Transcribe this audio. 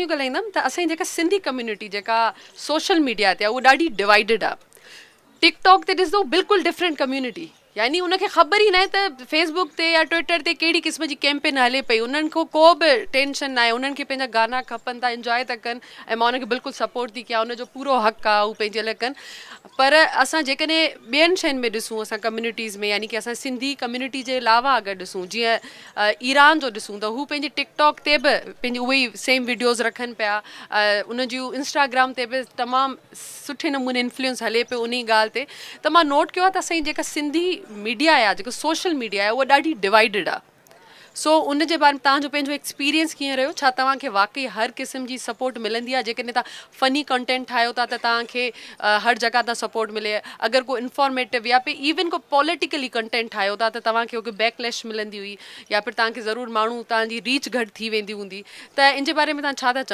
इहो ॻाल्हाईंदमि त असांजी जेका सिंधी कम्यूनिटी जेका सोशल मीडिया ते आहे उहा ॾाढी डिवाइडिड आहे। टिकटॉक ते ॾिसंदो बिल्कुलु डिफरेंट कम्यूनिटी, यानी उनखे ख़बर ई न आहे त फेसबुक ते या ट्विटर ते कहिड़ी क़िस्म जी कैंपेन हले पई। उन्हनि खां को बि टेंशन न आहे, उन्हनि खे पंहिंजा गाना खपनि था, इंजॉय था कनि, ऐं मां उनखे बिल्कुलु सपोर्ट थी कयां, उनजो पूरो हक़ आहे, उहो पंहिंजे लाइ कनि। पर असां जेकॾहिं ॿियनि शयुनि में ॾिसूं, असां कम्यूनिटीज़ में, यानी कि असां सिंधी कम्यूनिटी जे अलावा अगरि ॾिसूं, जीअं ईरान जो ॾिसूं त हू पंहिंजी टिकटॉक ते बि पंहिंजी उहे ई सेम वीडियोज़ रखनि पिया, उन जूं इंस्टाग्राम ते बि तमामु सुठे नमूने इन्फ्लुएंस हले पियो उन ॻाल्हि ते। त मां नोट कयो आहे त असांजी जेका सिंधी मीडिया आहे, जेको सोशल मीडिया आहे, उहा ॾाढी डिवाइडिड आहे। सो उन जे बारे में तव्हांजो पंहिंजो एक्सपीरियंस कीअं रहियो? छा तव्हांखे वाक़ई हर क़िस्म जी सपोर्ट मिलंदी आहे? जेकॾहिं तव्हां फ़नी कंटेंट ठाहियो था त तव्हांखे हर जॻह तां सपोर्ट मिले, अगरि को इंफॉर्मेटिव या फिर इवन को पॉलिटिकली कंटेंट ठाहियो था त तव्हांखे उहो बैकलैश मिलंदी हुई, या फिर तव्हांखे ज़रूरु माण्हू तव्हांजी रीच घटि थी वेंदी हूंदी, त इन जे बारे में तव्हां छा था चओ?